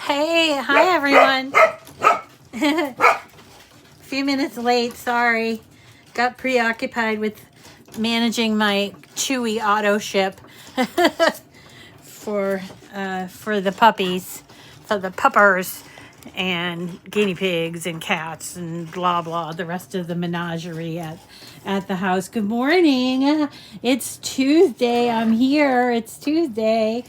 Hey, hi everyone. A few minutes late, sorry. Got preoccupied with managing my Chewy auto ship for the puppies, for the puppers and guinea pigs and cats and blah blah, the rest of the menagerie at the house. Good morning. It's Tuesday. I'm here. It's Tuesday,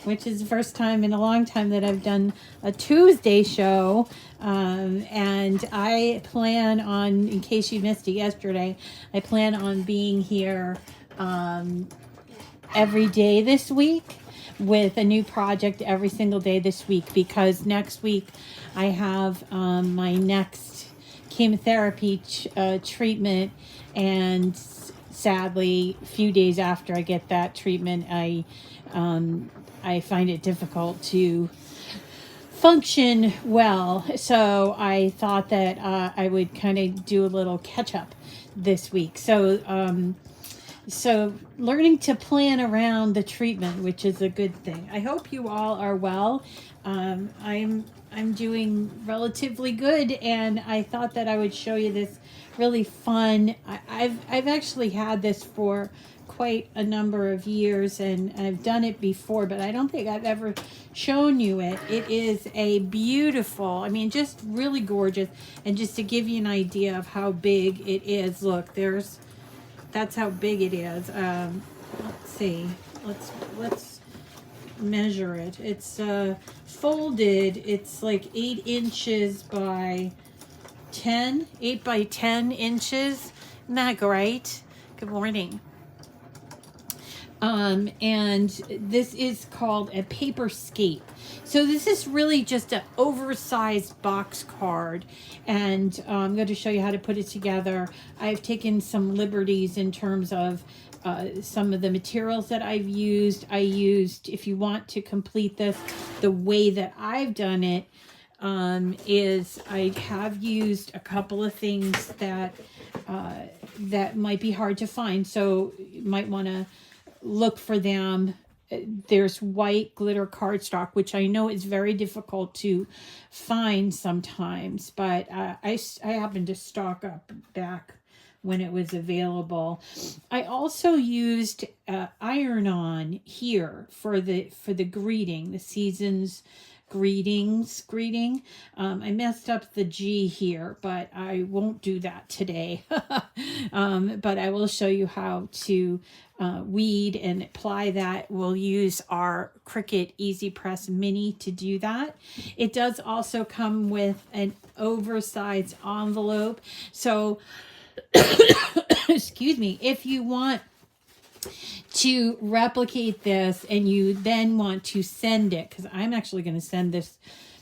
which is the first time in a long time that I've done a Tuesday show. And I plan on, in case you missed it yesterday, I plan on being here every day this week with a new project every single day this week, because next week I have my next chemotherapy treatment, and sadly, a few days after I get that treatment, I find it difficult to function well. So I thought that I would kind of do a little catch up this week. So learning to plan around the treatment, which is a good thing. I hope you all are well. I'm doing relatively good, and I thought that I would show you this really fun. I've actually had this for quite a number of years, and I've done it before, but I don't think I've ever shown you it. It is a beautiful, I mean, just really gorgeous. And just to give you an idea of how big it is, look, that's how big it is. Let's see, let's measure it. It's folded. It's like 8 inches by 10, 8 by 10 inches. Isn't that great? Good morning. And this is called a Paperscape. So this is really just an oversized box card, and I'm going to show you how to put it together. I've taken some liberties in terms of some of the materials that I've used. If you want to complete this, the way that I've done it is I have used a couple of things that might be hard to find. So you might want to look for them. There's white glitter cardstock, which I know is very difficult to find sometimes, but I happened to stock up back when it was available. I also used iron-on here for the greeting, the season's greeting. I messed up the G here, but I won't do that today. But I will show you how to weed and apply that. We'll use our Cricut Easy Press Mini to do that. It does also come with an oversized envelope. So, excuse me, if you want to replicate this and you then want to send it, because I'm actually going to send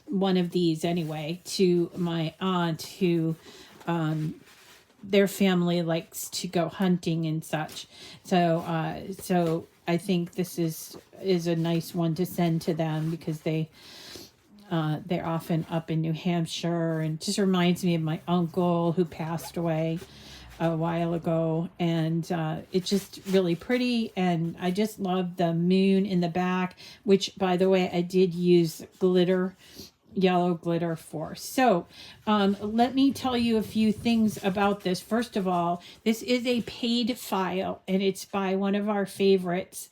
one of these anyway to my aunt, who their family likes to go hunting and such. So I think this is a nice one to send to them, because they're often up in New Hampshire, and just reminds me of my uncle who passed away a while ago, and it's just really pretty. And I just love the moon in the back, which, by the way, I did use yellow glitter for. So let me tell you a few things about this. First of all, this is a paid file, and it's by one of our favorites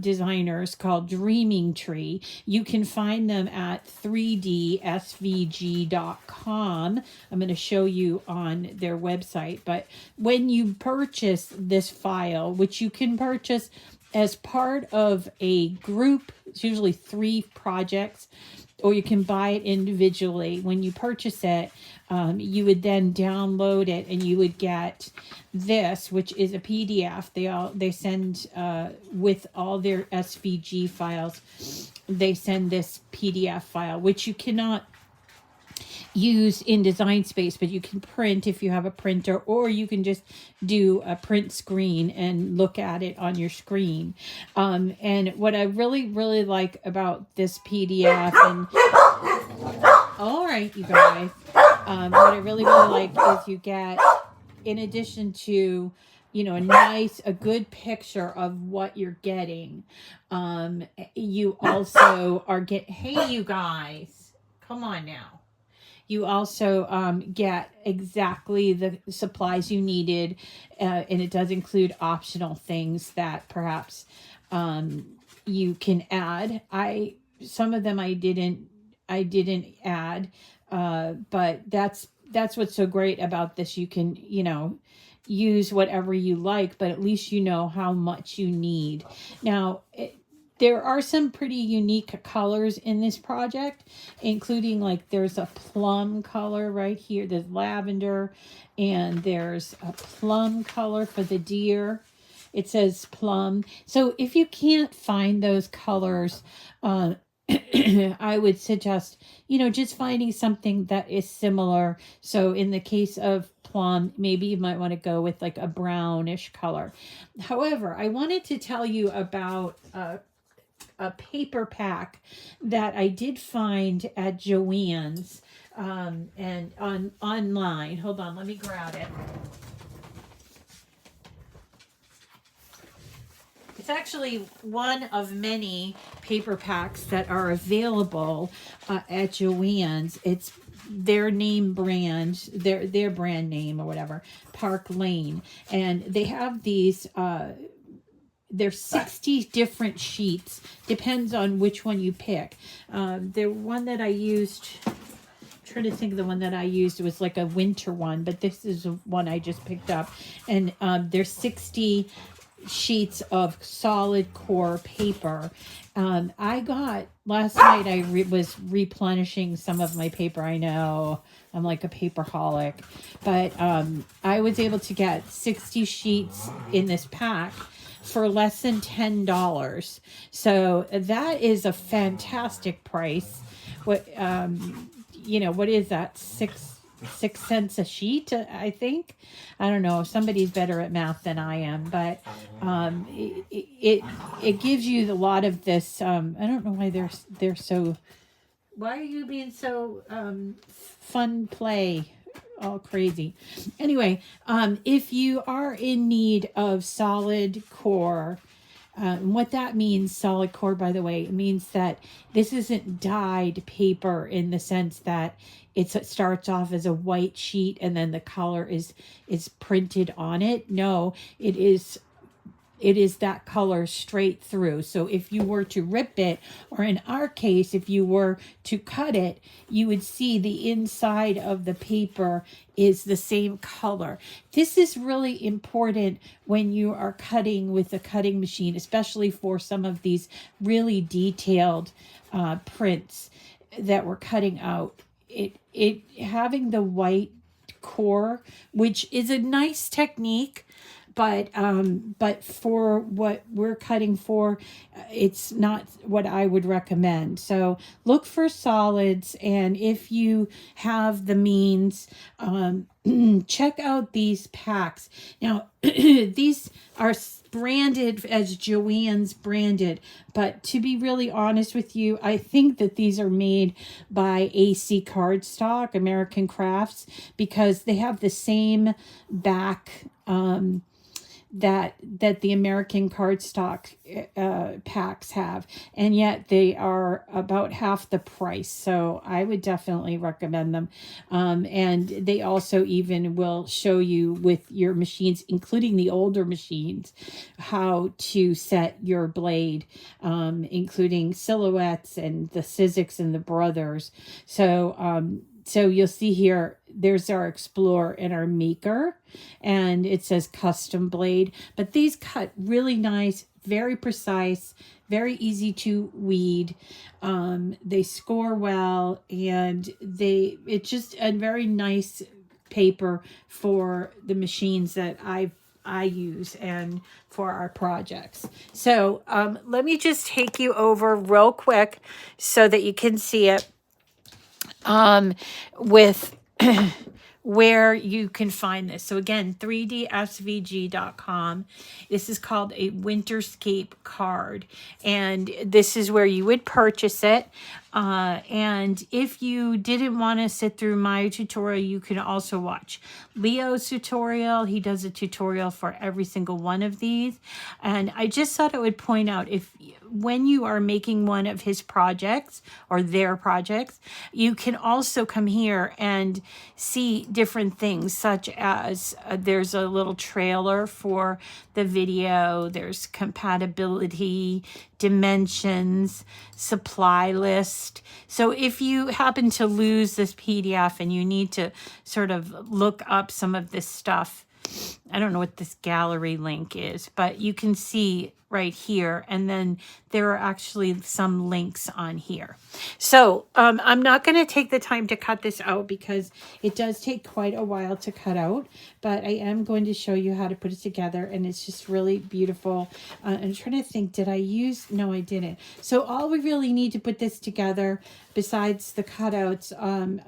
designers called Dreaming Tree. You can find them at 3dsvg.com. I'm going to show you on their website. But when you purchase this file, which you can purchase as part of a group, it's usually 3 projects, or you can buy it individually. When you purchase it, you would then download it, and you would get this, which is a PDF. They send with all their SVG files. They send this PDF file, which you cannot use in Design Space, but you can print if you have a printer, or you can just do a print screen and look at it on your screen. And what I really, really like about this PDF, and all right, you guys, what I really, really like is you get, in addition to you know, a good picture of what you're getting. You also are hey, you guys, come on now. You also get exactly the supplies you needed, and it does include optional things that perhaps you can add. Some of them I didn't add, but that's what's so great about this. You can, you know, use whatever you like, but at least you know how much you need. Now, there are some pretty unique colors in this project, including like there's a plum color right here. There's lavender, and there's a plum color for the deer. It says plum. So if you can't find those colors, I would suggest, you know, just finding something that is similar. So in the case of plum, maybe you might want to go with like a brownish color. However, I wanted to tell you about a paper pack that I did find at Joann's and online. Hold on, let me grab it. It's actually one of many paper packs that are available at Joann's. It's their name brand, their brand name or whatever, Park Lane. And they have these, there's 60 different sheets, depends on which one you pick. The one that I used, I'm trying to think of the one that I used, it was like a winter one, but this is one I just picked up. And there's 60 sheets of solid core paper. I got last night, I was replenishing some of my paper. I know I'm like a paperholic, but I was able to get 60 sheets in this pack for less than $10. So that is a fantastic price. What you know, what is that, 6 cents a sheet, I think. I don't know if somebody's better at math than I am, but it gives you a lot of this. I don't know why they're so. Why are you being so fun play? All crazy. Anyway, if you are in need of solid core, what that means, solid core, by the way, it means that this isn't dyed paper in the sense that it starts off as a white sheet and then the color is printed on it. No, it is that color straight through. So if you were to rip it, or in our case, if you were to cut it, you would see the inside of the paper is the same color. This is really important when you are cutting with a cutting machine, especially for some of these really detailed prints that we're cutting out. It having the white core, which is a nice technique, but for what we're cutting for, it's not what I would recommend. So look for solids, and if you have the means, check out these packs. Now, these are branded as Joann's branded, but to be really honest with you, I think that these are made by AC Cardstock, American Crafts, because they have the same back that the American cardstock packs have, and yet they are about half the price. So I would definitely recommend them. And they also even will show you with your machines, including the older machines, how to set your blade, including silhouettes and the Sizzix and the Brothers. So you'll see here, there's our Explorer and our Maker, and it says custom blade. But these cut really nice, very precise, very easy to weed. They score well, and it's just a very nice paper for the machines that I use and for our projects. So let me just take you over real quick so that you can see it. With where you can find this. So again, 3dsvg.com. This is called a Winterscape card, and this is where you would purchase it. And if you didn't want to sit through my tutorial, you can also watch Leo's tutorial. He does a tutorial for every single one of these. And I just thought I would point out, if when you are making one of his projects or their projects, you can also come here and see different things, such as there's a little trailer for the video, there's compatibility, dimensions, supply list. So if you happen to lose this PDF and you need to sort of look up some of this stuff, I don't know what this gallery link is, but you can see right here. And then there are actually some links on here. So I'm not going to take the time to cut this out because it does take quite a while to cut out, but I am going to show you how to put it together, and it's just really beautiful. I'm trying to think, did I use? No, I didn't. So all we really need to put this together, besides the cutouts,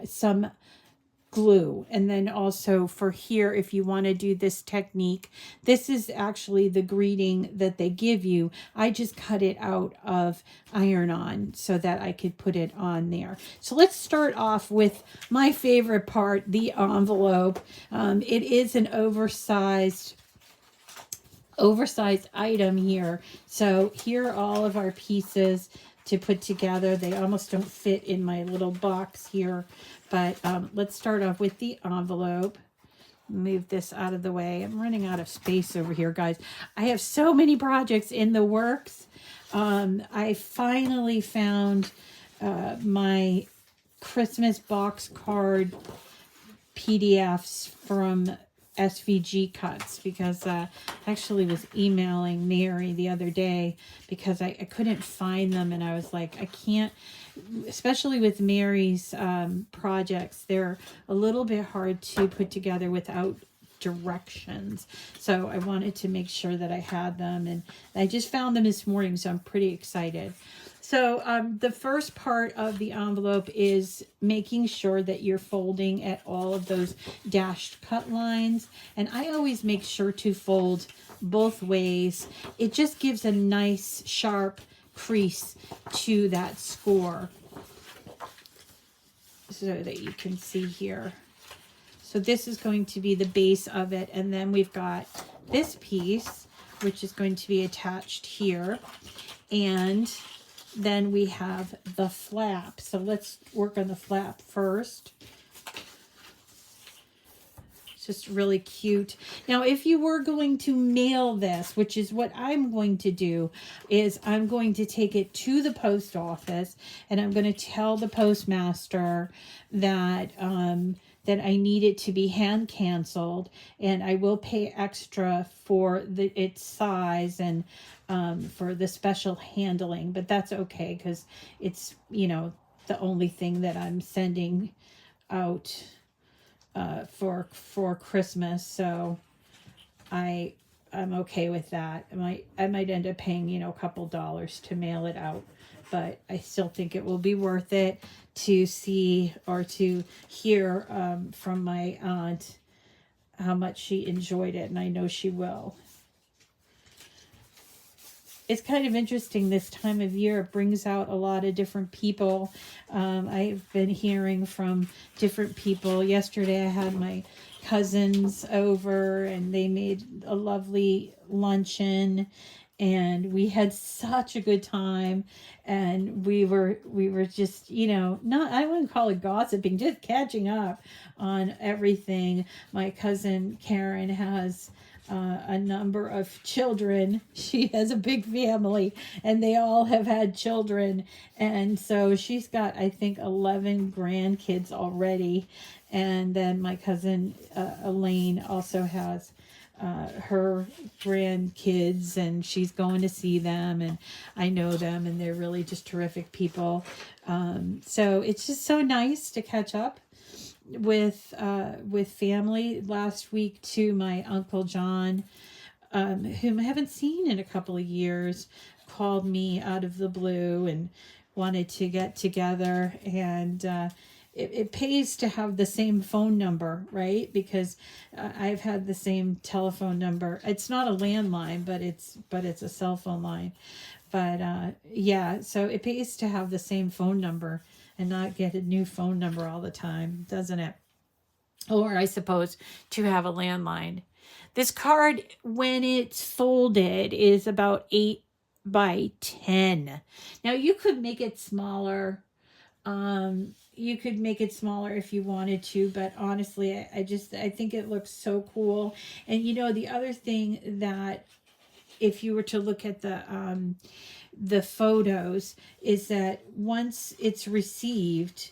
some glue. And then also for here, if you want to do this technique, this is actually the greeting that they give you. I just cut it out of iron-on so that I could put it on there. So let's start off with my favorite part, the envelope. It is an oversized item here. So here are all of our pieces to put together. They almost don't fit in my little box here, but let's start off with the envelope. Move this out of the way. I'm running out of space over here, guys. I have so many projects in the works. I finally found my Christmas box card PDFs from SVG Cuts, because I actually was emailing Mary the other day because I couldn't find them, and I was like, I can't, especially with Mary's projects, they're a little bit hard to put together without directions. So I wanted to make sure that I had them, and I just found them this morning, so I'm pretty excited. So the first part of the envelope is making sure that you're folding at all of those dashed cut lines. And I always make sure to fold both ways. It just gives a nice sharp crease to that score, so that you can see here. So this is going to be the base of it. And then we've got this piece, which is going to be attached here. And then we have the flap. So let's work on the flap first. It's just really cute. Now, if you were going to mail this, which is what I'm going to do, is I'm going to take it to the post office, and I'm going to tell the postmaster that that I need it to be hand canceled, and I will pay extra for its size and for the special handling, but that's okay because it's, you know, the only thing that I'm sending out for Christmas, so I'm okay with that. I might end up paying, you know, a couple dollars to mail it out, but I still think it will be worth it to see or to hear from my aunt how much she enjoyed it, and I know she will. It's kind of interesting this time of year. It brings out a lot of different people. I've been hearing from different people. Yesterday I had my cousins over, and they made a lovely luncheon, and we had such a good time. And we were just, you know, not, I wouldn't call it gossiping, just catching up on everything. My cousin Karen has a number of children. She has a big family, and they all have had children, and so she's got, I think, 11 grandkids already. And then my cousin Elaine also has her grandkids, and she's going to see them, and I know them, and they're really just terrific people. So it's just so nice to catch up with family. Last week too, my Uncle John, whom I haven't seen in a couple of years, called me out of the blue and wanted to get together, and it pays to have the same phone number, right? Because I've had the same telephone number. It's not a landline, but it's a cell phone line. But yeah, so it pays to have the same phone number and not get a new phone number all the time, doesn't it? Or I suppose to have a landline. This card, when it's folded, is about 8 by 10. Now you could make it smaller. You could make it smaller if you wanted to, but honestly, I think it looks so cool. And you know, the other thing that if you were to look at the photos is that once it's received,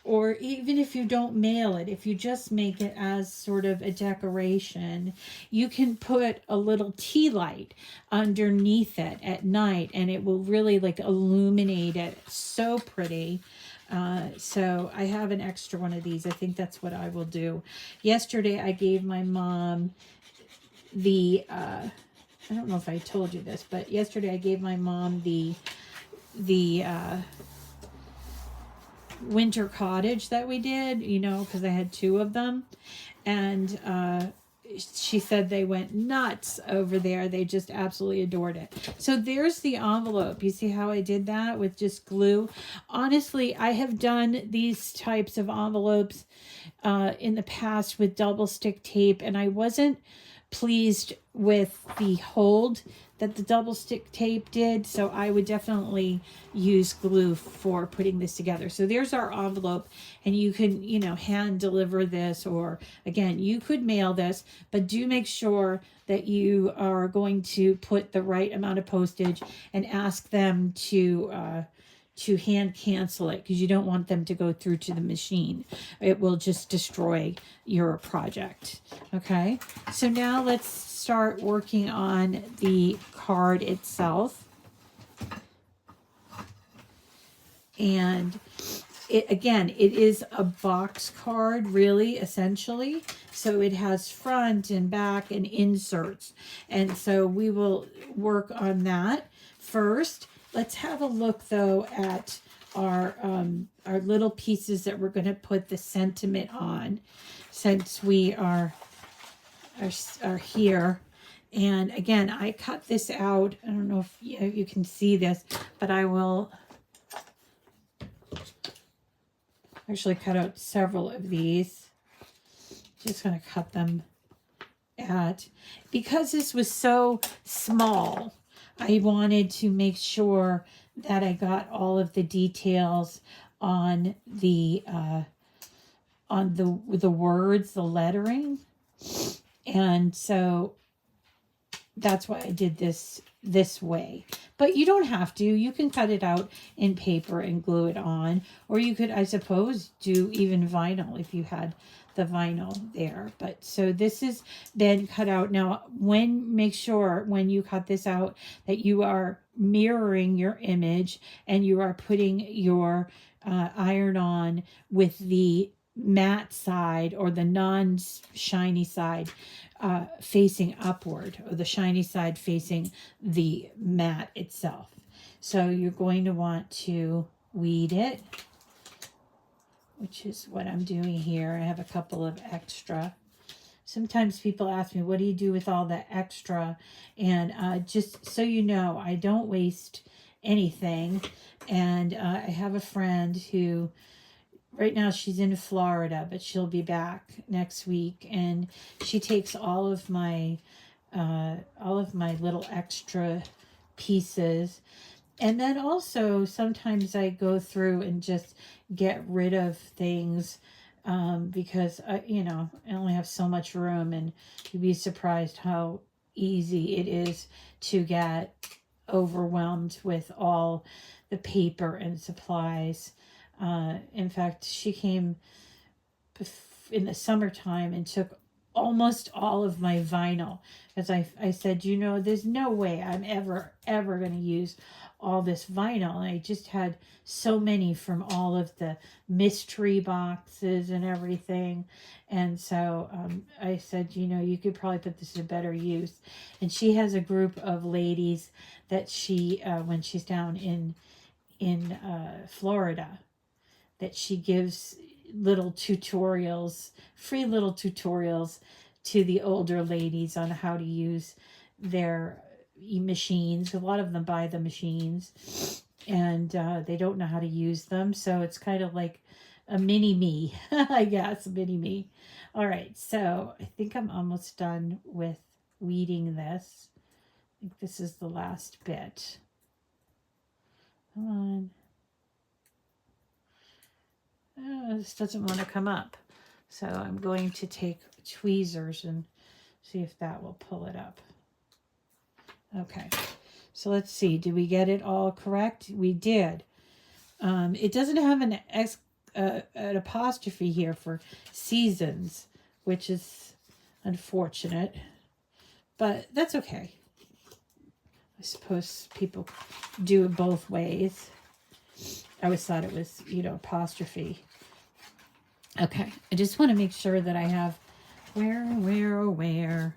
or even if you don't mail it, if you just make it as sort of a decoration, you can put a little tea light underneath it at night and it will really like illuminate it. So pretty. So I have an extra one of these. I think that's what I will do. Yesterday I gave my mom the I don't know if I told you this, but yesterday I gave my mom the winter cottage that we did, you know, because I had 2 of them. And she said they went nuts over there. They just absolutely adored it. So there's the envelope. You see how I did that with just glue? Honestly, I have done these types of envelopes in the past with double stick tape, and I wasn't pleased with the hold that the double stick tape did, so I would definitely use glue for putting this together. So there's our envelope, and you can, you know, hand deliver this, or again, you could mail this, but do make sure that you are going to put the right amount of postage and ask them to hand cancel it, because you don't want them to go through to the machine. It will just destroy your project. Okay, so now let's start working on the card itself. And it is a box card, really, essentially. So it has front and back and inserts. And so we will work on that first. Let's have a look, though, at our little pieces that we're going to put the sentiment on, since we are here. And again, I cut this out. I don't know if you can see this, but I will actually cut out several of these. Just going to cut them because this was so small, I wanted to make sure that I got all of the details on the words, the lettering. And so that's why I did this way. But you don't have to. You can cut it out in paper and glue it on. Or you could, I suppose, do even vinyl if you had the vinyl there. But so this is then cut out. Now, make sure when you cut this out that you are mirroring your image and you are putting your iron on with the matte side or the non-shiny side facing upward, or the shiny side facing the matte itself. So you're going to want to weed it, which is what I'm doing here. I have a couple of extra. Sometimes people ask me, what do you do with all that extra? And just so you know, I don't waste anything. And I have a friend who, right now she's in Florida, but she'll be back next week, and she takes all of my little extra pieces. And then also sometimes I go through and just get rid of things because I only have so much room, and you'd be surprised how easy it is to get overwhelmed with all the paper and supplies. In fact, she came in the summertime and took almost all of my vinyl, as I said, there's no way I'm ever going to use all this vinyl. And I just had so many from all of the mystery boxes and everything. And so I said, you could probably put this to better use. And she has a group of ladies that she, when she's down in Florida, that she gives little tutorials, free little tutorials to the older ladies on how to use their machines. A lot of them buy the machines and they don't know how to use them. So it's kind of like a mini me, I guess, a mini me. All right, so I think I'm almost done with weeding this. I think this is the last bit. Come on. Oh, this doesn't want to come up. So I'm going to take tweezers and see if that will pull it up. Okay, so let's see. Did we get it all correct? We did. It doesn't have an apostrophe here for seasons, which is unfortunate, but that's okay. I suppose people do it both ways. I always thought it was, apostrophe. Okay, I just want to make sure that I have where.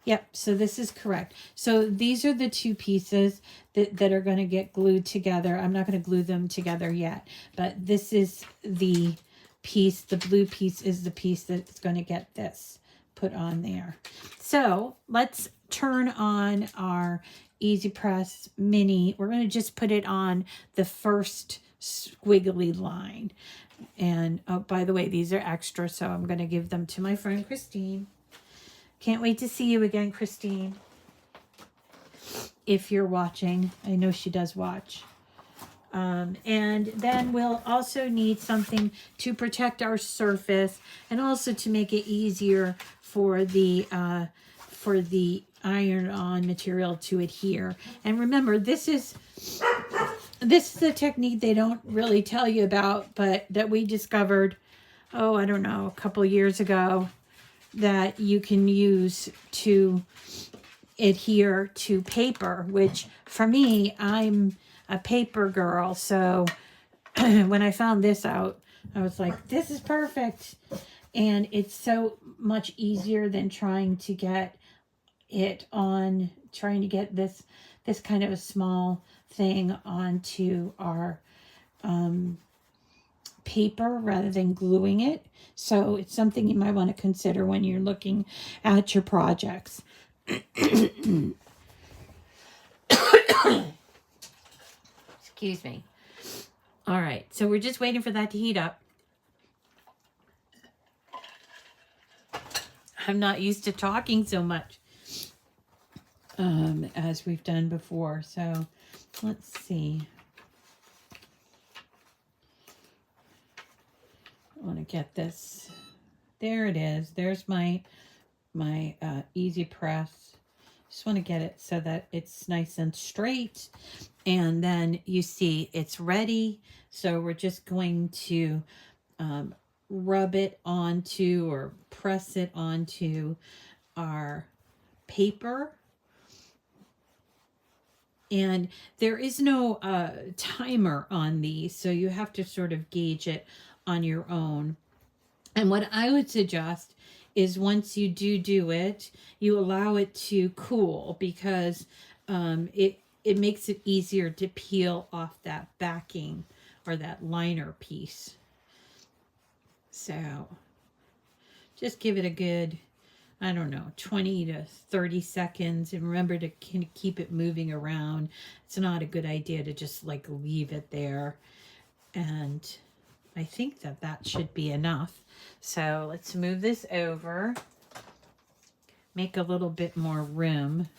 Yep, so this is correct. So these are the two pieces that are going to get glued together. I'm not going to glue them together yet, but this is the piece, the blue piece is the piece that's going to get this put on there. So let's turn on our Easy Press Mini. We're going to just put it on the first squiggly line. And oh, by the way, these are extra, so I'm going to give them to my friend Christine. Can't wait to see you again, Christine. If you're watching, I know she does watch. And then we'll also need something to protect our surface and also to make it easier for the iron-on material to adhere. And remember, this is a technique they don't really tell you about, but that we discovered, I don't know, a couple years ago, that you can use to adhere to paper, which for me, I'm a paper girl. So when I found this out, I was like, this is perfect. And it's so much easier than trying to get this kind of a small thing onto our paper rather than gluing it. So it's something you might want to consider when you're looking at your projects. Excuse me. All right, so we're just waiting for that to heat up. I'm not used to talking so much as we've done before. So let's see. I want to get this. There it is. There's my Easy Press. Just want to get it so that it's nice and straight. And then you see it's ready. So we're just going to rub it onto or press it onto our paper. And there is no timer on these, so you have to sort of gauge it on your own. And what I would suggest is once you do it, you allow it to cool, because it makes it easier to peel off that backing or that liner piece. So just give it a good, 20 to 30 seconds. And remember to keep it moving around. It's not a good idea to just leave it there. And I think that should be enough. So let's move this over. Make a little bit more room.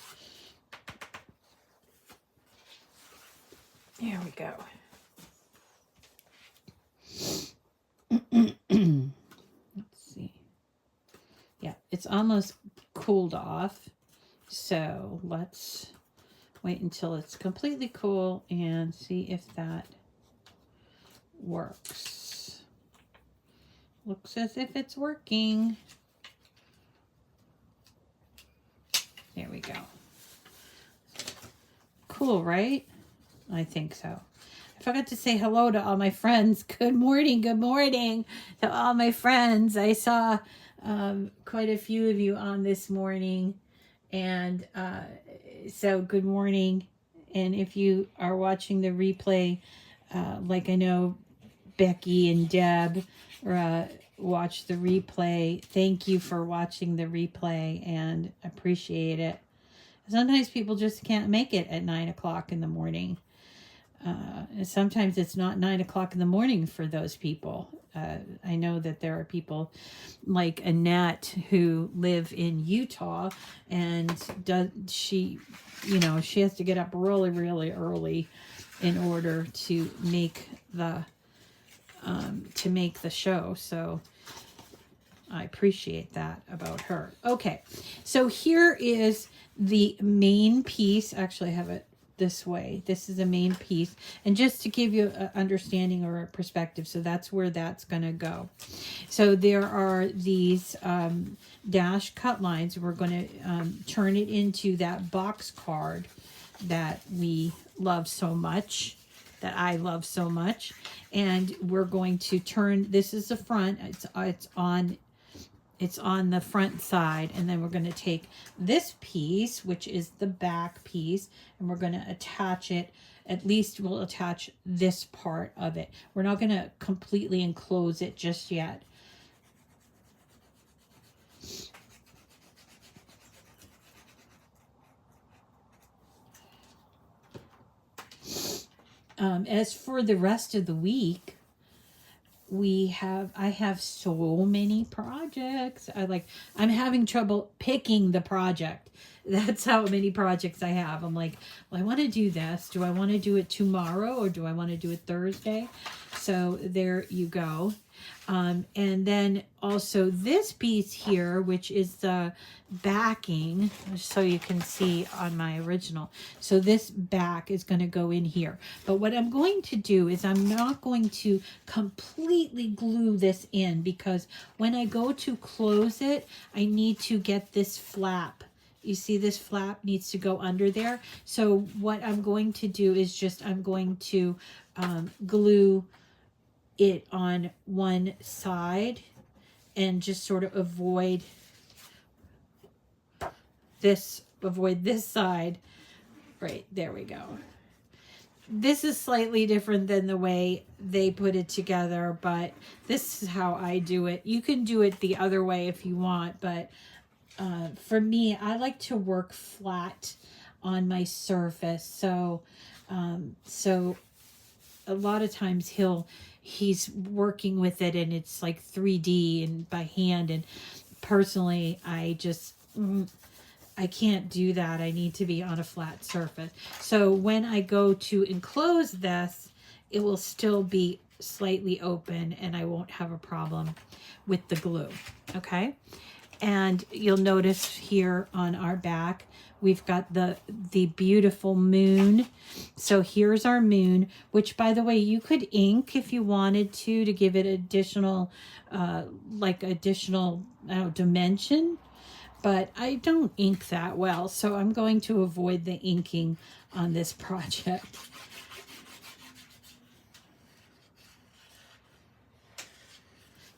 There we go. Let's see. Yeah, it's almost cooled off. So let's wait until it's completely cool and see if that works. Looks as if it's working. There we go. Cool, right? I think so. I forgot to say hello to all my friends. Good morning to all my friends. I saw quite a few of you on this morning. And so good morning. And if you are watching the replay, Like I know Becky and Deb watch the replay. Thank you for watching the replay and appreciate it. Sometimes people just can't make it at 9 o'clock in the morning. And sometimes it's not 9 o'clock in the morning for those people. I know that there are people like Annette who live in Utah, and she has to get up really, really early in order to make the show. So I appreciate that about her. Okay, so here is the main piece. Actually, I have it this way. This is a main piece, and just to give you an understanding or a perspective, so that's where that's going to go. So there are these dash cut lines. We're going to turn it into that box card that we love so much, that I love so much, and we're going to turn. This is the front. It's on the front side, and then we're going to take this piece, which is the back piece, and we're going to attach it. At least we'll attach this part of it. We're not going to completely enclose it just yet. As for the rest of the week, I have so many projects. I'm having trouble picking the project. That's how many projects I have. I'm like, well, I want to do this. Do I want to do it tomorrow, or do I want to do it Thursday? So there you go. And then also this piece here, which is the backing, so you can see on my original. So this back is going to go in here. But what I'm going to do is I'm not going to completely glue this in, because when I go to close it, I need to get this flap. You see, this flap needs to go under there. So what I'm going to do is I'm going to glue it on one side and just sort of avoid this side. Right, there we go. This is slightly different than the way they put it together, but this is how I do it. You can do it the other way if you want, but for me, I like to work flat on my surface. So a lot of times he's working with it and it's like 3D and by hand. And personally, I can't do that. I need to be on a flat surface. So when I go to enclose this, it will still be slightly open and I won't have a problem with the glue. Okay. And you'll notice here on our back, we've got the beautiful moon. So here's our moon, which, by the way, you could ink if you wanted to give it additional, dimension. But I don't ink that well, so I'm going to avoid the inking on this project.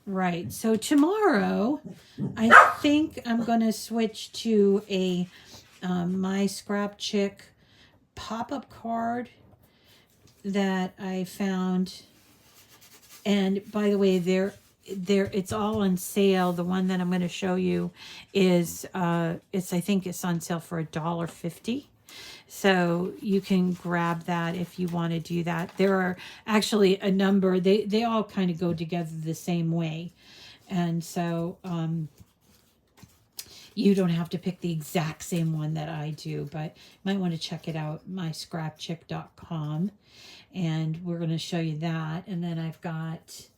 Right, so tomorrow, I think I'm going to switch to a My Scrap Chick pop-up card that I found. And by the way, it's all on sale. The one that I'm going to show you is, I think it's on sale for $1.50. So you can grab that if you want to do that. There are actually a number, they all kind of go together the same way. And so you don't have to pick the exact same one that I do, but you might want to check it out, myscrapchick.com. And we're going to show you that. And then I've got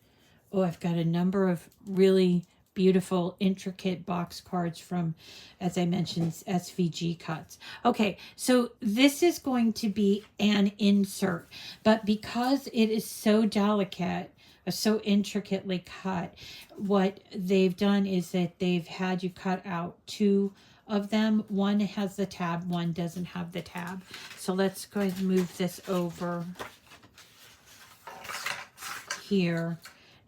a number of really beautiful, intricate box cards from, as I mentioned, SVG cuts. Okay, so this is going to be an insert, but because it is so delicate, so intricately cut, what they've done is that they've had you cut out two of them. One has the tab, one doesn't have the tab. So let's go ahead and move this over here.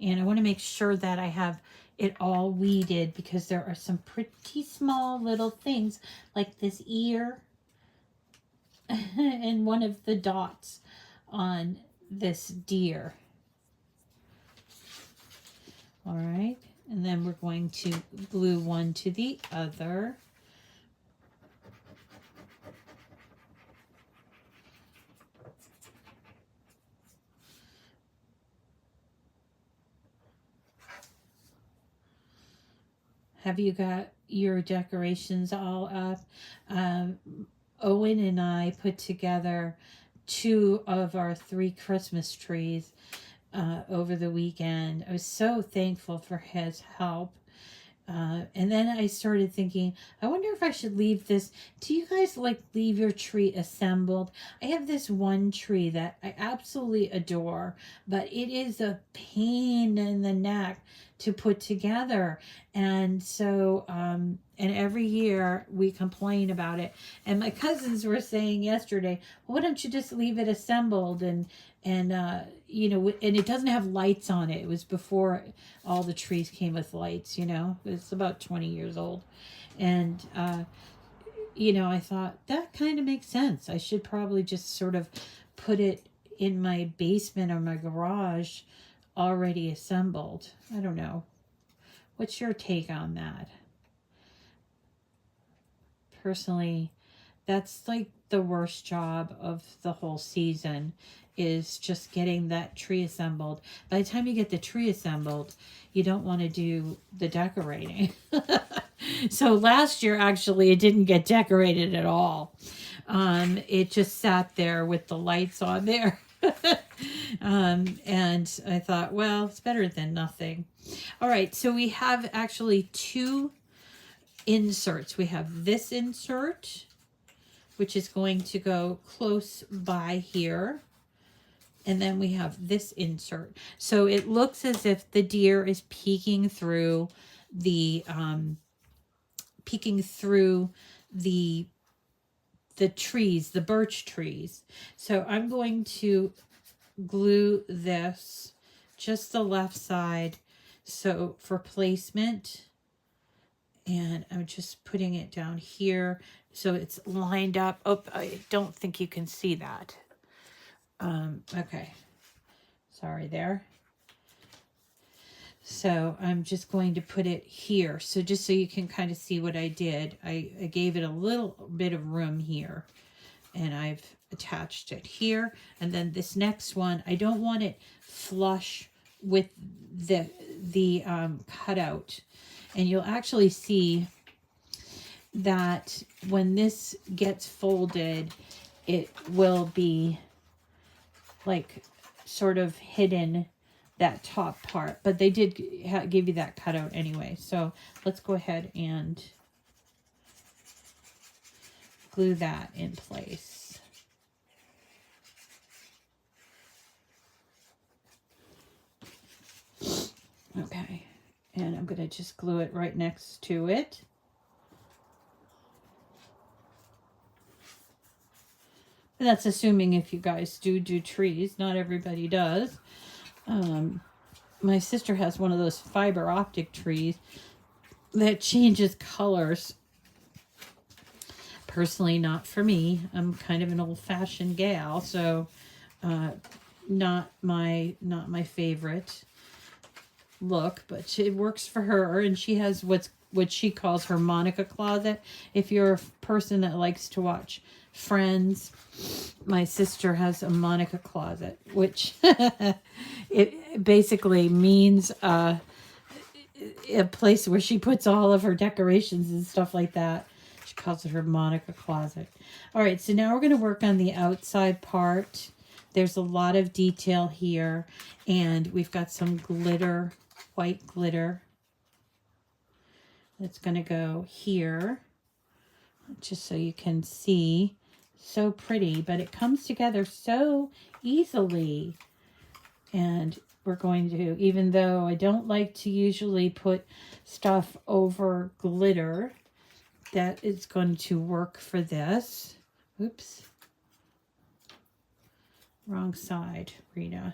And I want to make sure that I have it all weeded, because there are some pretty small little things like this ear and one of the dots on this deer. All right, and then we're going to glue one to the other. Have you got your decorations all up? Owen and I put together 2 of our 3 Christmas trees over the weekend. I was so thankful for his help. And then I started thinking, I wonder if I should leave this. Do you guys like leave your tree assembled? I have this one tree that I absolutely adore, but it is a pain in the neck to put together. And so, and every year we complain about it. And my cousins were saying yesterday, well, why don't you just leave it assembled? And you know, and it doesn't have lights on it. It was before all the trees came with lights, you know. It's about 20 years old. And, you know, I thought that kind of makes sense. I should probably just sort of put it in my basement or my garage already assembled. I don't know. What's your take on that? Personally, that's like the worst job of the whole season, is just getting that tree assembled. By the time you get the tree assembled, you don't want to do the decorating. So last year, actually, it didn't get decorated at all. It just sat there with the lights on there. And I thought, well, it's better than nothing. All right, so we have actually 2 inserts. We have this insert, which is going to go close by here. And then we have this insert. So it looks as if the deer is peeking through the trees, the birch trees. So I'm going to glue this just the left side, so for placement. And I'm just putting it down here so it's lined up. Oh, I don't think you can see that. Okay. Sorry there. So I'm just going to put it here. So just so you can kind of see what I did, I gave it a little bit of room here. And I've attached it here. And then this next one, I don't want it flush with the cutout. And you'll actually see that when this gets folded, it will be like sort of hidden, that top part. But they did give you that cutout anyway. So let's go ahead and glue that in place. Okay. And I'm going to just glue it right next to it. And that's assuming if you guys do trees. Not everybody does. My sister has one of those fiber optic trees that changes colors. Personally, not for me. I'm kind of an old-fashioned gal, so not my favorite look, but it works for her. And she has what she calls her Monica closet. If you're a person that likes to watch Friends, my sister has a Monica closet, which it basically means a place where she puts all of her decorations and stuff like that. She calls it her Monica closet. All right, so now we're going to work on the outside part. There's a lot of detail here, and we've got some glitter, white glitter. That's going to go here, just so you can see. So pretty, but it comes together so easily. And we're going to, even though I don't like to usually put stuff over glitter, that is going to work for this. Oops. Wrong side, Rita.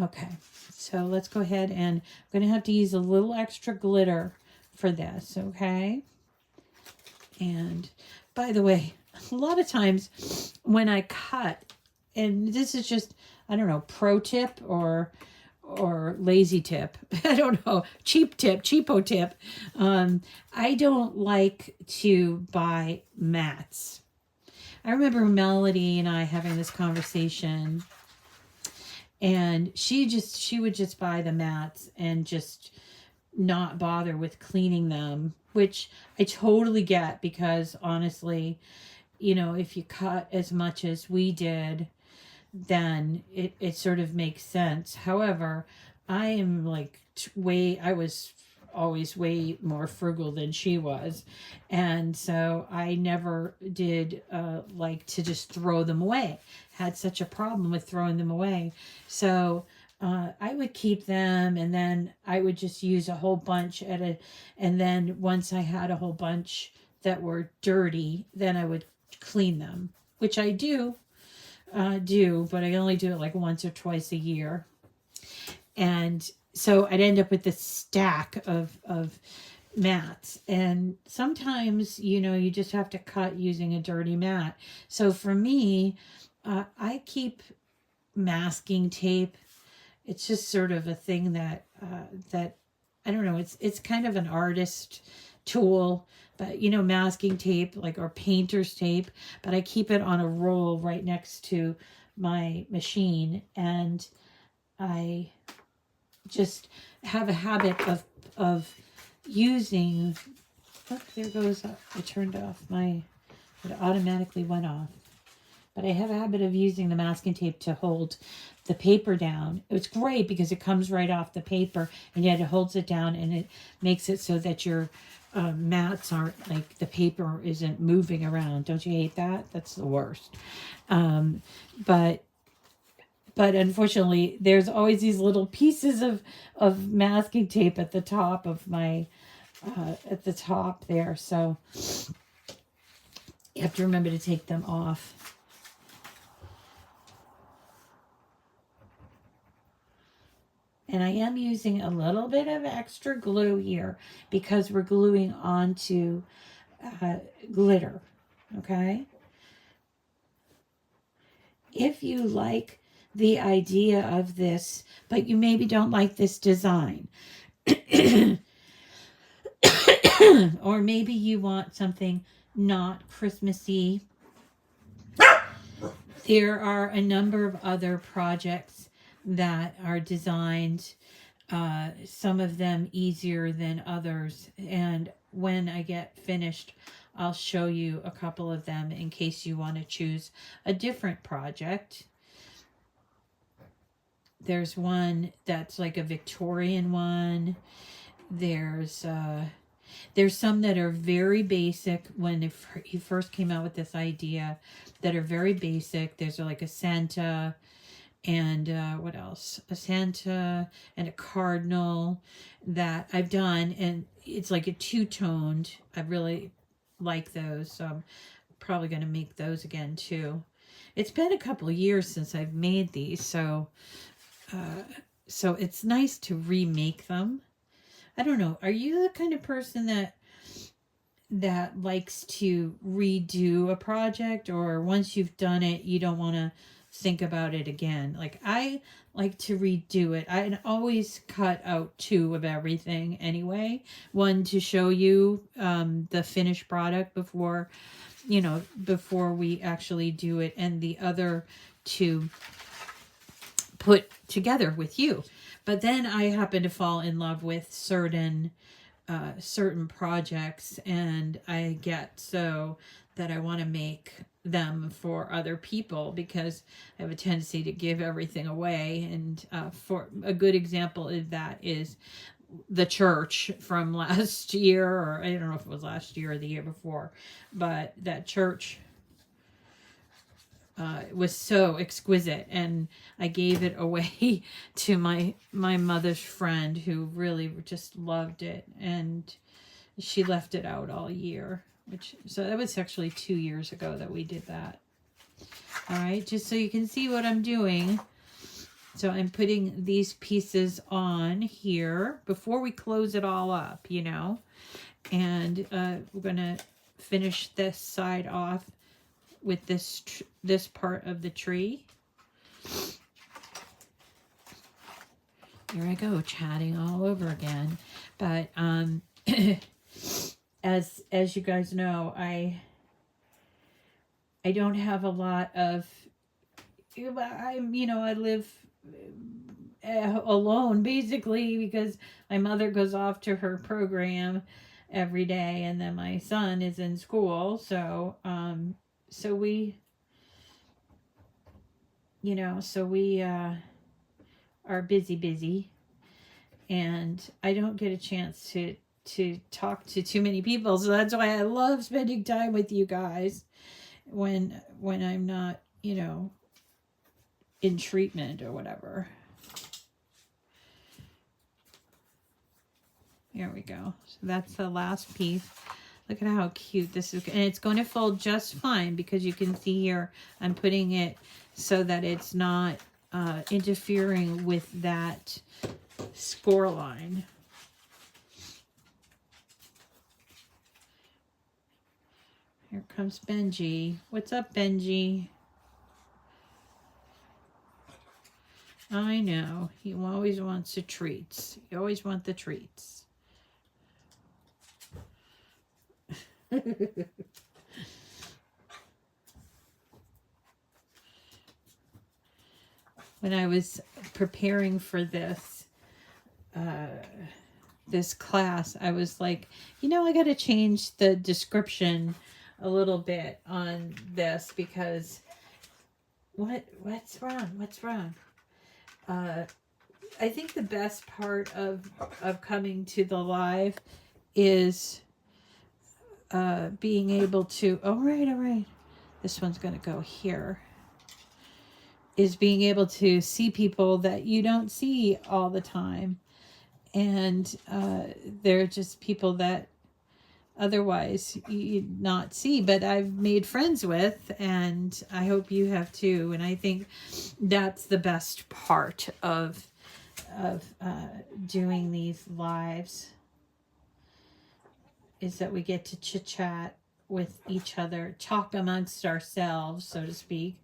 Okay, so let's go ahead, and I'm going to have to use a little extra glitter for this, okay? And by the way, a lot of times when I cut, and this is just, I don't know, pro tip or lazy tip. I don't know, cheap tip, cheapo tip. I don't like to buy mats. I remember Melody and I having this conversation, and she would just buy the mats and just not bother with cleaning them, which I totally get, because honestly, you know, if you cut as much as we did, then it sort of makes sense. However, I am like I was always way more frugal than she was. And so I never did like to just throw them away. Had such a problem with throwing them away. So I would keep them, and then I would just use a whole bunch and then once I had a whole bunch that were dirty, then I would clean them, which I do, but I only do it like once or twice a year. And so I'd end up with this stack of mats. And sometimes, you know, you just have to cut using a dirty mat. So for me, I keep masking tape. It's just sort of a thing that I don't know. It's kind of an artist tool, but you know, masking tape, like, or painter's tape. But I keep it on a roll right next to my machine, and I just have a habit of using. Look, there goes. I turned off my. It automatically went off. But I have a habit of using the masking tape to hold the paper down. It's great because it comes right off the paper, and yet it holds it down, and it makes it so that your mats aren't, like, the paper isn't moving around. Don't you hate that? That's the worst. But unfortunately, there's always these little pieces of masking tape at the top of my, at the top there. So you have to remember to take them off. And I am using a little bit of extra glue here because we're gluing onto glitter, okay? If you like the idea of this, but you maybe don't like this design, or maybe you want something not Christmassy, there are a number of other projects that are designed, some of them easier than others, and when I get finished, I'll show you a couple of them in case you want to choose a different project. There's one that's like a Victorian one. There's some that are very basic. When he first came out with this idea, that are very basic. There's like a Santa, and what else? A Santa and a cardinal that I've done, and it's like a two-toned. I really like those, so I'm probably going to make those again too. It's been a couple of years since I've made these, so it's nice to remake them. I don't know. Are you the kind of person that likes to redo a project, or once you've done it, you don't want to think about it again? Like, I like to redo it. I always cut out 2 of everything anyway. One to show you the finished product before we actually do it, and the other to put together with you. But then I happen to fall in love with certain projects, and I get so that I want to make them for other people because I have a tendency to give everything away. And for a good example of that is the church from last year, or I don't know if it was last year or the year before, but that church was so exquisite, and I gave it away to my mother's friend, who really just loved it, and she left it out all year. So that was actually 2 years ago that we did that. All right, just so you can see what I'm doing. So I'm putting these pieces on here before we close it all up, and we're gonna finish this side off with this part of the tree. Here I go, chatting all over again. But as you guys know, I don't have a lot of, I live alone basically, because my mother goes off to her program every day, and then my son is in school. So we are busy, and I don't get a chance to talk to too many people. So that's why I love spending time with you guys when I'm not, in treatment or whatever. Here we go. So that's the last piece. Look at how cute this is. And it's going to fold just fine, because you can see here I'm putting it so that it's not interfering with that score line. Here comes Benji. What's up, Benji? I know. He always wants the treats. You always want the treats. When I was preparing for this class, I was like, I got to change the description a little bit on this, because what's wrong? I think the best part of coming to the live is being able to, all right, this one's going to go here, is being able to see people that you don't see all the time. And they're just people that otherwise you'd not see, but I've made friends with, and I hope you have too. And I think that's the best part of doing these lives, is that we get to chit chat with each other, talk amongst ourselves, so to speak,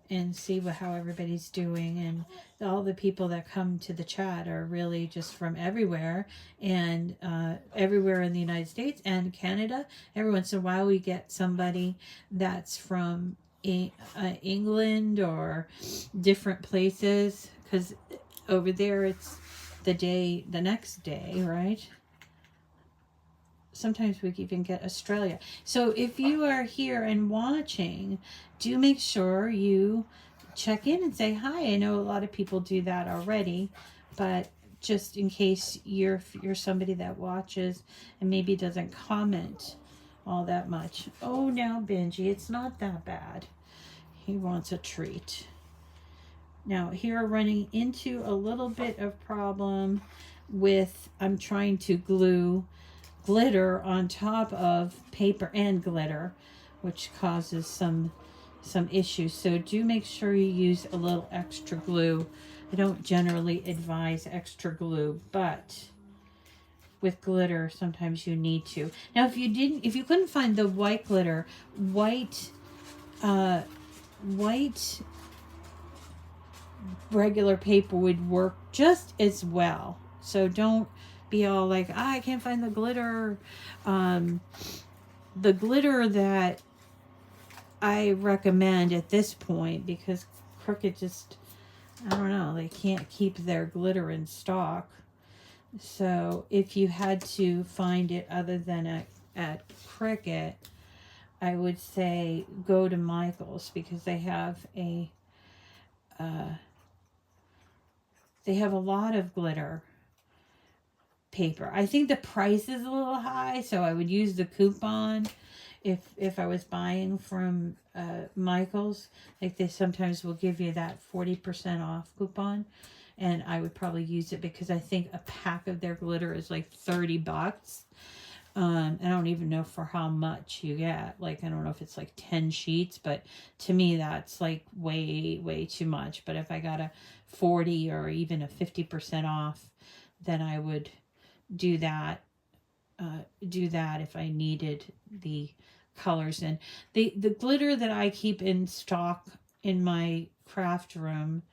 and see how everybody's doing. And all the people that come to the chat are really just from everywhere, and everywhere in the United States and Canada. Every once in a while we get somebody that's from England or different places, because over there it's the next day, right? Sometimes we even get Australia. So if you are here and watching, do make sure you check in and say hi. I know a lot of people do that already, but just in case you're somebody that watches and maybe doesn't comment all that much. Oh, now Benji, it's not that bad. He wants a treat. Now here we're running into a little bit of problem with, I'm trying to glue glitter on top of paper and glitter, which causes some issues. So do make sure you use a little extra glue. I don't generally advise extra glue, but with glitter sometimes you need to. Now if you couldn't find the white glitter, white regular paper would work just as well. So don't be all like, I can't find the glitter. The glitter that I recommend at this point, because Cricut just, I don't know, they can't keep their glitter in stock. So if you had to find it other than at Cricut, I would say go to Michael's, because they have a lot of glitter paper. I think the price is a little high, so I would use the coupon if I was buying from Michael's. Like, they sometimes will give you that 40% off coupon, and I would probably use it, because I think a pack of their glitter is like $30. I don't even know for how much you get. Like, I don't know if it's like 10 sheets, but to me that's like way too much. But if I got a 40 or even a 50% off, then I would do that. do that if I needed the colors. And the glitter that I keep in stock in my craft room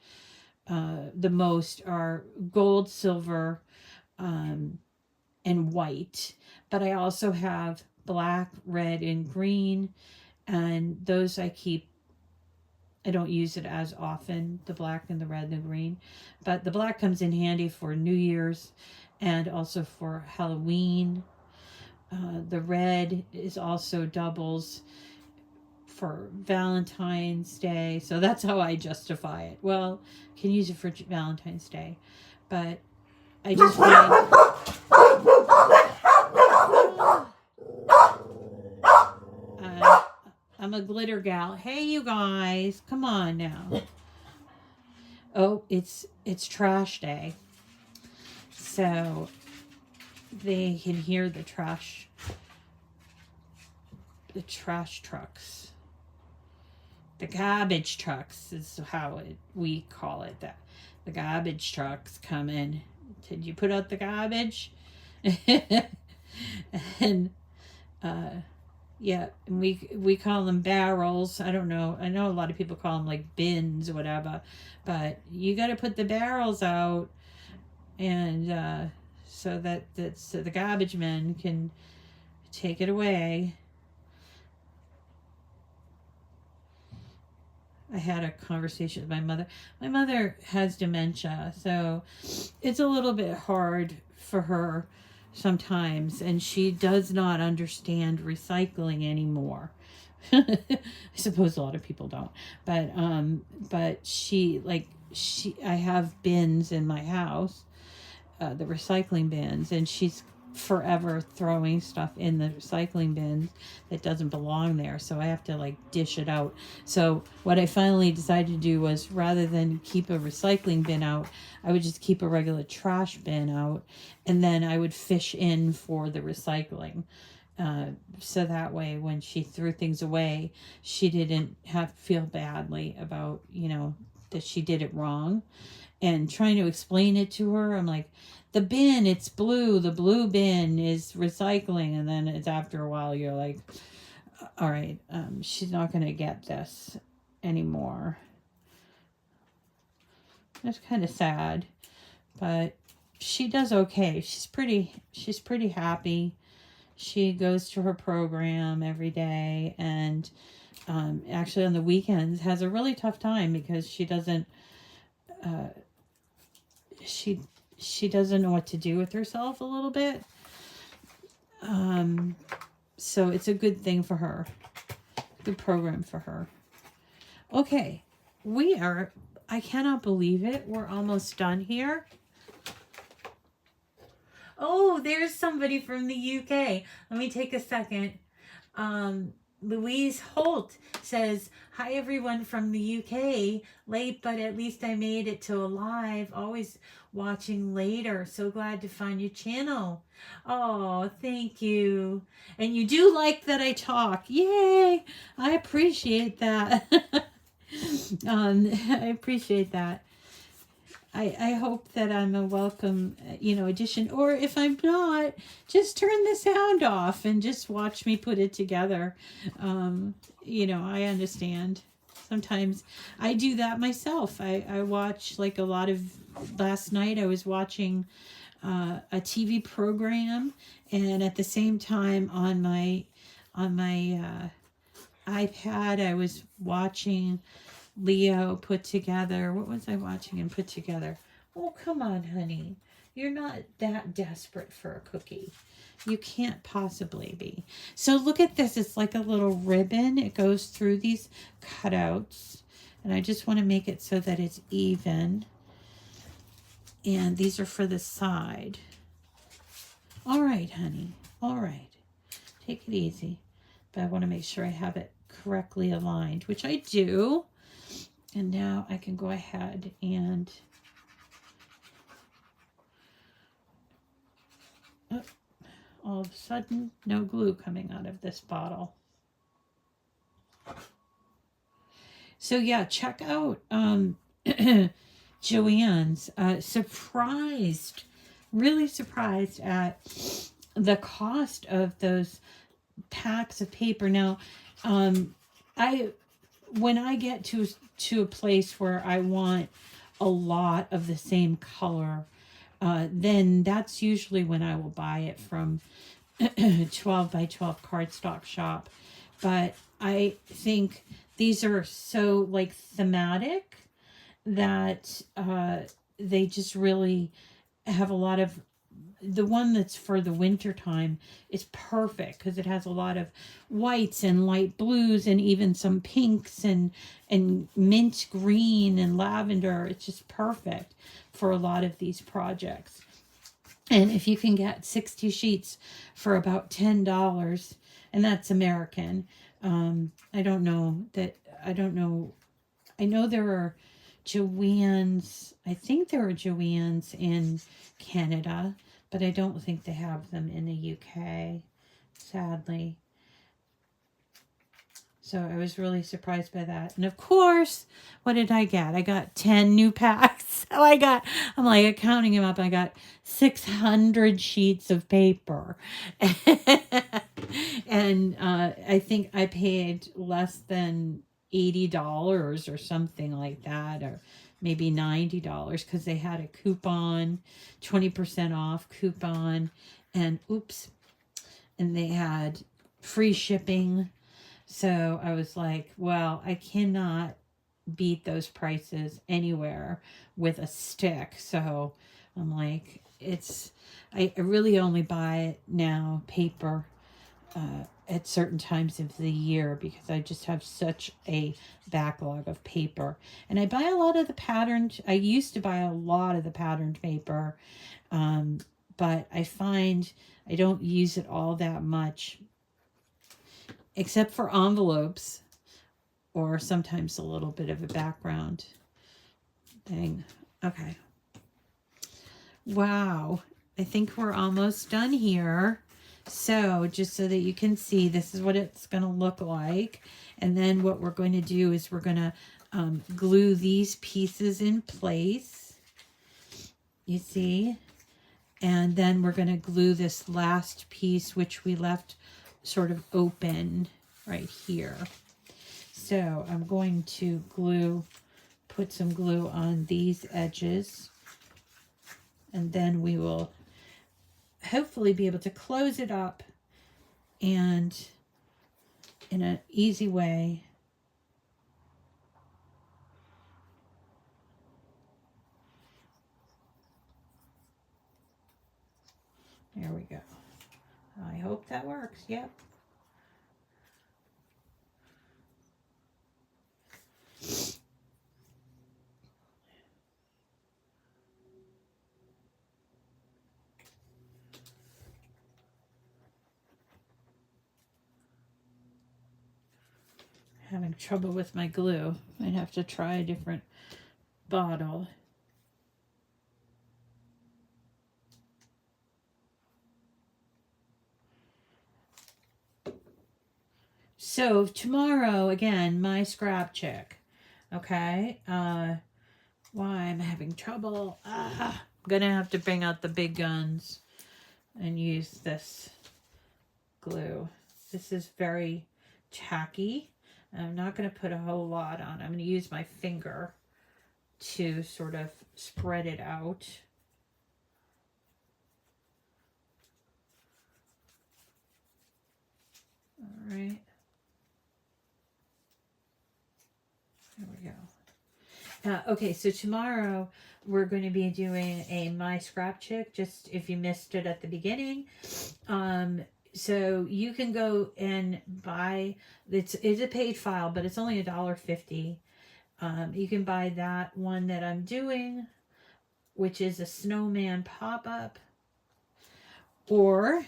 the most are gold, silver, and white. But I also have black, red, and green, and those I keep. I don't use it as often, the black and the red and the green, but the black comes in handy for New Year's and also for Halloween. The red is also doubles for Valentine's Day, so that's how I justify it. Well, can use it for Valentine's Day, but I just find I'm a glitter gal. Hey, you guys, come on now. Oh, it's trash day, so they can hear the trash trucks. The garbage trucks is how we call it. That the garbage trucks come in. Did you put out the garbage? And yeah, and we call them barrels. I don't know. I know a lot of people call them like bins or whatever, but you got to put the barrels out, and so that so the garbage men can take it away. I had a conversation with my mother. My mother has dementia, so it's a little bit hard for her sometimes, and she does not understand recycling anymore. I suppose a lot of people don't, but I have bins in my house, the recycling bins, and she's forever throwing stuff in the recycling bins that doesn't belong there, so I have to like dish it out. So what I finally decided to do was, rather than keep a recycling bin out, I would just keep a regular trash bin out, and then I would fish in for the recycling, so that way when she threw things away, she didn't have to feel badly about, that she did it wrong. And trying to explain it to her, I'm like, the bin, it's blue. The blue bin is recycling. And then it's after a while, you're like, all right, she's not going to get this anymore. That's kind of sad, but she does okay. She's pretty happy. She goes to her program every day, and actually on the weekends has a really tough time because she doesn't she doesn't know what to do with herself a little bit. So it's a good thing for her. Good program for her. Okay, I cannot believe it. We're almost done here. Oh, there's somebody from the UK. Let me take a second. Louise Holt says, hi everyone from the UK. Late, but at least I made it to a live. Always watching later. So glad to find your channel. Oh, thank you. And you do like that I talk. Yay! I appreciate that. I appreciate that. I hope that I'm a welcome, addition. Or if I'm not, just turn the sound off and just watch me put it together. I understand. Sometimes I do that myself. I watch like a lot of, last night I was watching a TV program, and at the same time on my iPad I was watching Leo put together. What was I watching and put together? Oh, come on, honey. You're not that desperate for a cookie. You can't possibly be. So look at this. It's like a little ribbon. It goes through these cutouts. And I just want to make it so that it's even. And these are for the side. All right, honey. All right. Take it easy. But I want to make sure I have it correctly aligned, which I do. And now I can go ahead and all of a sudden, no glue coming out of this bottle. So yeah, check out Joanne's. Really surprised at the cost of those packs of paper. Now, when I get to a place where I want a lot of the same color, then that's usually when I will buy it from 12 by 12 cardstock shop. But I think these are so like thematic that they just really have a lot of, the one that's for the winter time is perfect because it has a lot of whites and light blues and even some pinks and mint green and lavender. It's just perfect for a lot of these projects. And if you can get 60 sheets for about $10, and that's American, I don't know. I know there are Joann's, I think there are Joann's in Canada, but I don't think they have them in the UK, sadly. So I was really surprised by that. And of course, what did I get? I got 10 new packs. So I'm like counting them up. I got 600 sheets of paper. And I think I paid less than $80 or something like that, or maybe $90 because they had a coupon, 20% off coupon, and and they had free shipping. So I was like, well, I cannot beat those prices anywhere with a stick. So I'm like, I really only buy now paper at certain times of the year because I just have such a backlog of paper. And I buy a lot of the patterned, I used to buy a lot of the patterned paper, but I find I don't use it all that much, except for envelopes or sometimes a little bit of a background thing. Okay. Wow. I think we're almost done here. So just so that you can see, this is what it's going to look like. And then what we're going to do is we're going to glue these pieces in place. You see? And then we're going to glue this last piece, which we left sort of open right here. So I'm going to put some glue on these edges, and then we will hopefully be able to close it up and in an easy way. There we go. I hope that works. Yep. Having trouble with my glue. Might have to try a different bottle. So tomorrow, again, my scrap check. Okay. Why I'm having trouble. I'm gonna have to bring out the big guns and use this glue. This is very tacky. I'm not going to put a whole lot on. I'm going to use my finger to sort of spread it out. All right. There we go. Okay, so tomorrow we're going to be doing a My Scrap Chick, just if you missed it at the beginning. So you can go and buy, it's a paid file, but it's only $1.50. You can buy that one that I'm doing, which is a snowman pop-up, or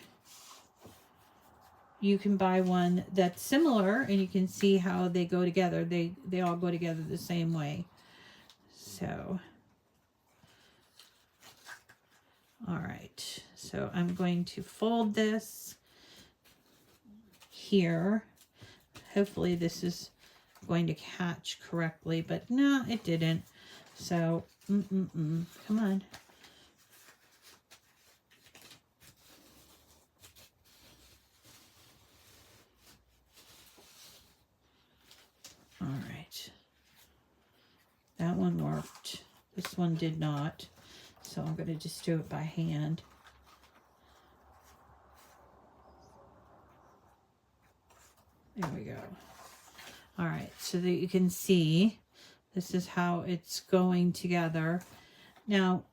you can buy one that's similar, and you can see how they go together. They all go together the same way. So, all right. So I'm going to fold this here. Hopefully this is going to catch correctly, but no, it didn't. So, come on. one worked. This one did not. So I'm going to just do it by hand. There we go. All right, so that you can see, this is how it's going together. Now,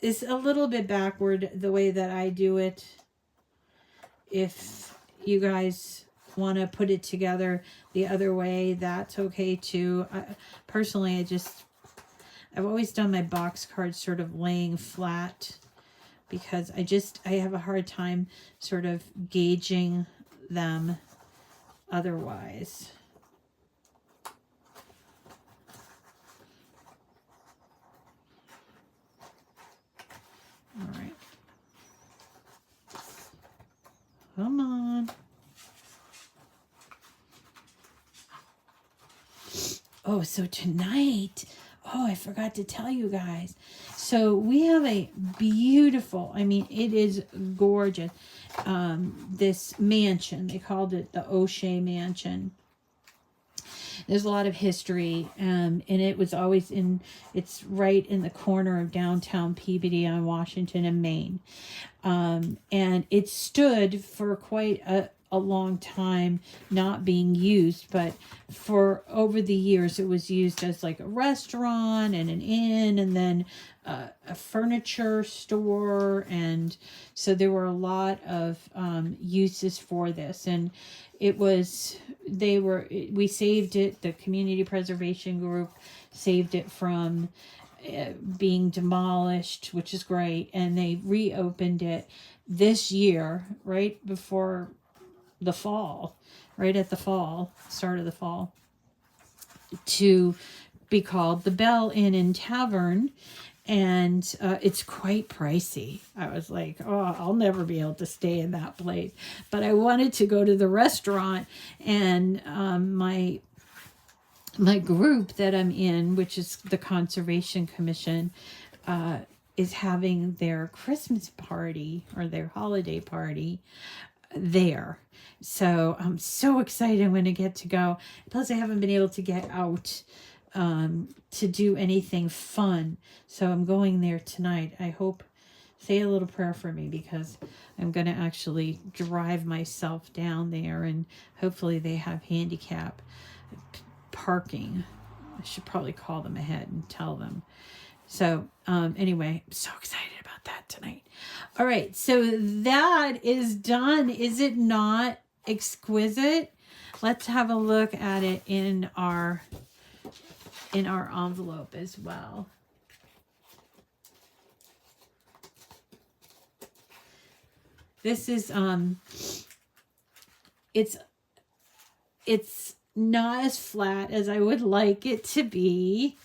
it's a little bit backward the way that I do it. If you guys want to put it together the other way, that's okay too. Personally, I've always done my box cards sort of laying flat because I have a hard time sort of gauging them otherwise. All right. Come on. Oh, so tonight, oh, I forgot to tell you guys. So we have a beautiful, I mean, it is gorgeous. This mansion, they called it the O'Shea Mansion. There's a lot of history, and it was always it's right in the corner of downtown Peabody on Washington and Maine. And it stood for quite a long time not being used, but for over the years it was used as like a restaurant and an inn, and then a furniture store, and so there were a lot of uses for this. And we saved it, the community preservation group saved it from being demolished, which is great, and they reopened it this year right before the fall, right at the fall, start of the fall, to be called the Bell Inn and Tavern. And it's quite pricey. I was like, oh, I'll never be able to stay in that place. But I wanted to go to the restaurant, and my group that I'm in, which is the Conservation Commission, is having their Christmas party or their holiday party there. So I'm so excited I'm going to get to go. Plus, I haven't been able to get out to do anything fun. So I'm going there tonight. I hope, say a little prayer for me, because I'm going to actually drive myself down there, and hopefully they have handicap parking. I should probably call them ahead and tell them. So anyway, I'm so excited about that tonight. All right, so that is done. Is it not exquisite? Let's have a look at it in our envelope as well. This is it's not as flat as I would like it to be,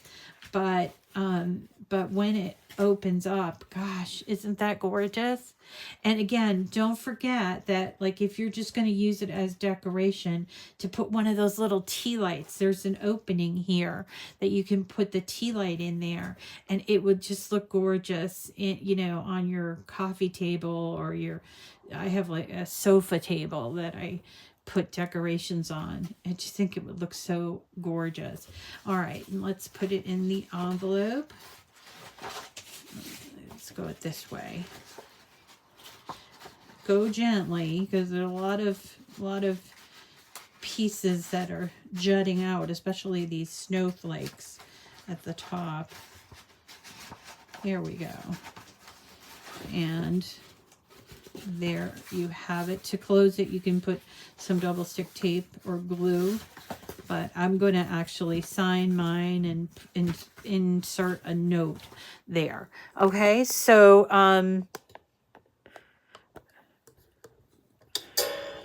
but when it opens up, gosh, isn't that gorgeous? And again, don't forget that, like, if you're just going to use it as decoration, to put one of those little tea lights, there's an opening here that you can put the tea light in there, and it would just look gorgeous on your coffee table, or I have like a sofa table that I put decorations on. I just think it would look so gorgeous. All right, and let's put it in the envelope. Let's go it this way. Go gently, because there are a lot of pieces that are jutting out, especially these snowflakes at the top. Here we go. And there you have it. To close it, you can put some double stick tape or glue, but I'm going to actually sign mine and insert a note there. Okay, so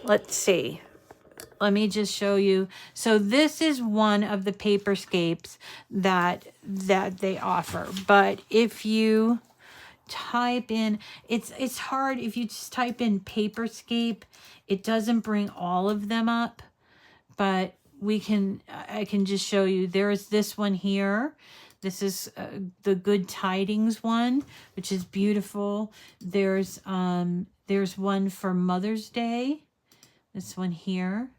let's see. Let me just show you. So this is one of the Paperscapes that they offer, but if you type in, it's hard if you just type in Paperscape, it doesn't bring all of them up, but I can just show you. There's this one here. This is the Good Tidings one, which is beautiful. There's one for Mother's Day. This one here.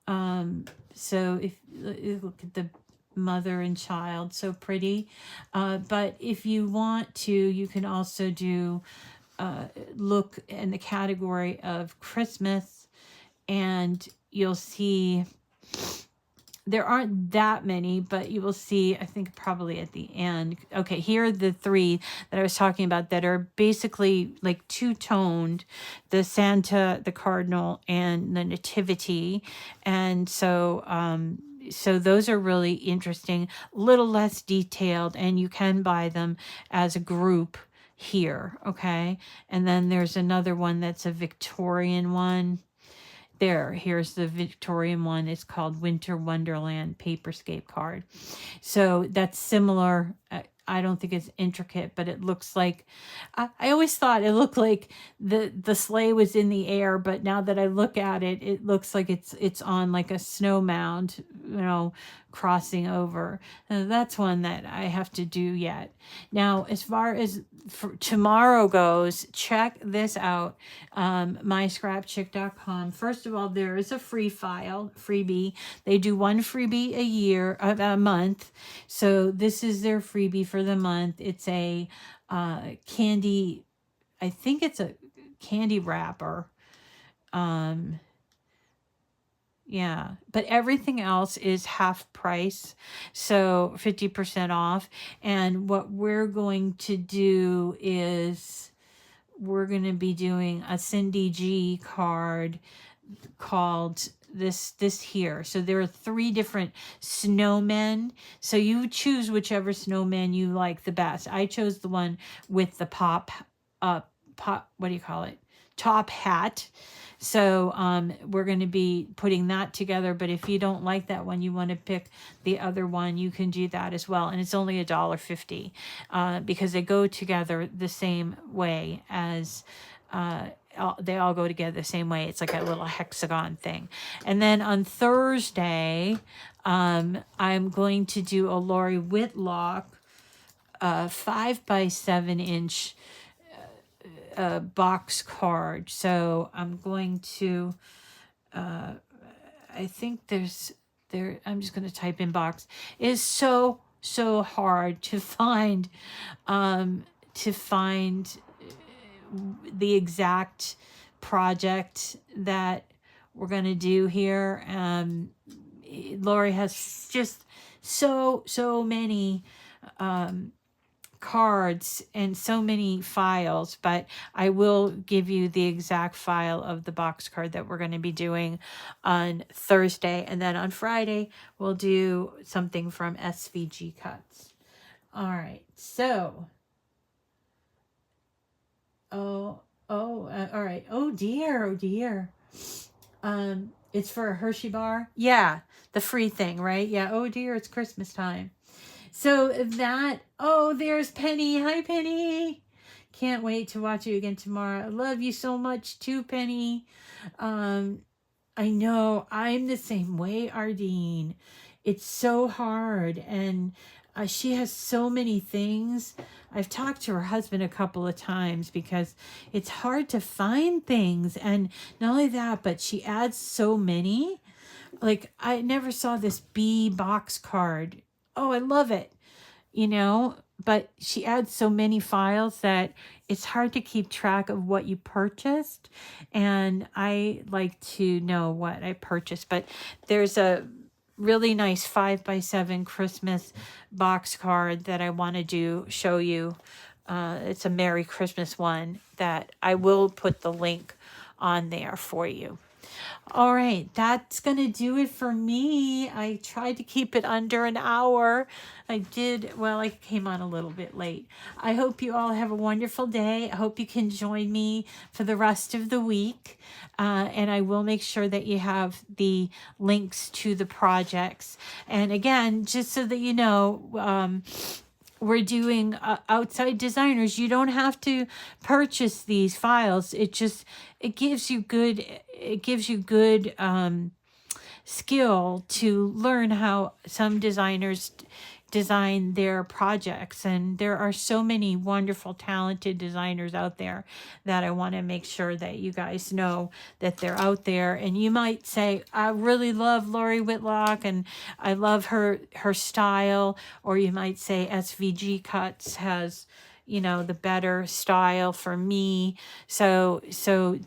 So if you look at the mother and child, so pretty. But if you want to, you can also do look in the category of Christmas, and you'll see there aren't that many, but you will see, I think probably at the end. Okay, here are the three that I was talking about that are basically like two-toned: the Santa, the Cardinal, and the Nativity. And so so those are really interesting, a little less detailed, and you can buy them as a group here. Okay, and then there's another one that's a Victorian one. Here's the Victorian one. It's called Winter Wonderland Paperscape card. So that's similar. I don't think it's intricate, but it looks like, I always thought it looked like the sleigh was in the air, but now that I look at it, it looks like it's on like a snow mound, crossing over. That's one that I have to do yet. Now, as far as for tomorrow goes, check this out, myscrapchick.com. First of all, there is a freebie. They do one freebie a month. So this is their freebie for the month. It's a candy, I think it's a candy wrapper. Yeah, but everything else is half price, so 50% off. And what we're going to do is we're going to be doing a Cindy G card called this here. So there are 3 different snowmen. So you choose whichever snowman you like the best. I chose the one with the pop, what do you call it? Top hat. So we're going to be putting that together. But if you don't like that one, you want to pick the other one, you can do that as well. And it's only $1.50 because they go together the same way as they all go together the same way. It's like a little hexagon thing. And then on Thursday, I'm going to do a Lori Whitlock 5x7-inch box card. So I'm going to, I think I'm just going to type in box. It is so hard to find, the exact project that we're going to do here. Lori has just so many, cards and so many files, but I will give you the exact file of the box card that we're going to be doing on Thursday. And then on Friday, we'll do something from SVG Cuts. All right. So, all right. Oh dear. It's for a Hershey bar. Yeah. The free thing, right? Yeah. Oh dear. It's Christmas time. So there's Penny. Hi, Penny. Can't wait to watch you again tomorrow. I love you so much too, Penny. I know I'm the same way, Ardeen. It's so hard. And she has so many things. I've talked to her husband a couple of times because it's hard to find things. And not only that, but she adds so many. Like, I never saw this bee box card. Oh, I love it, but she adds so many files that it's hard to keep track of what you purchased. And I like to know what I purchased, but there's a really nice 5x7 Christmas box card that I want to show you. It's a Merry Christmas one that I will put the link on there for you. All right, that's going to do it for me. I tried to keep it under an hour. I came on a little bit late. I hope you all have a wonderful day. I hope you can join me for the rest of the week. And I will make sure that you have the links to the projects. And again, just so that you know, we're doing outside designers. You don't have to purchase these files. It gives you good skill to learn how some designers design their projects. And there are so many wonderful, talented designers out there that I want to make sure that you guys know that they're out there. And you might say, I really love Lori Whitlock and I love her style. Or you might say SVG Cuts has, you know, the better style for me. So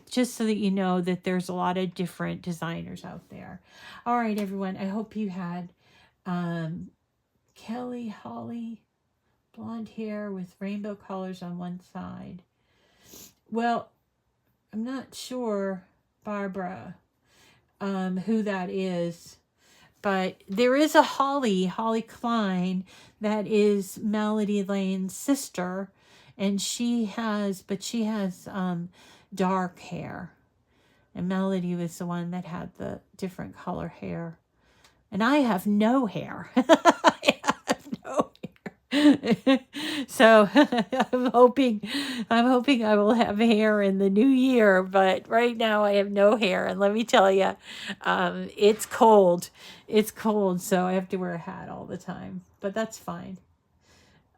just so that you know that there's a lot of different designers out there. All right, everyone. I hope you had Kelly Holly, blonde hair with rainbow colors on one side. Well, I'm not sure, Barbara, who that is. But there is a Holly Klein, that is Melody Lane's sister, and she has dark hair. And Melody was the one that had the different color hair. And I have no hair. I have no hair. So I'm hoping I will have hair in the new year, but right now I have no hair. And let me tell you, it's cold. It's cold, so I have to wear a hat all the time, but that's fine.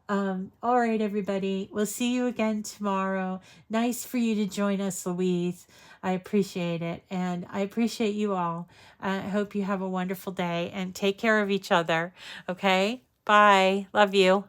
All right, everybody. We'll see you again tomorrow. Nice for you to join us, Louise. I appreciate it. And I appreciate you all. I hope you have a wonderful day and take care of each other. Okay? Bye. Love you.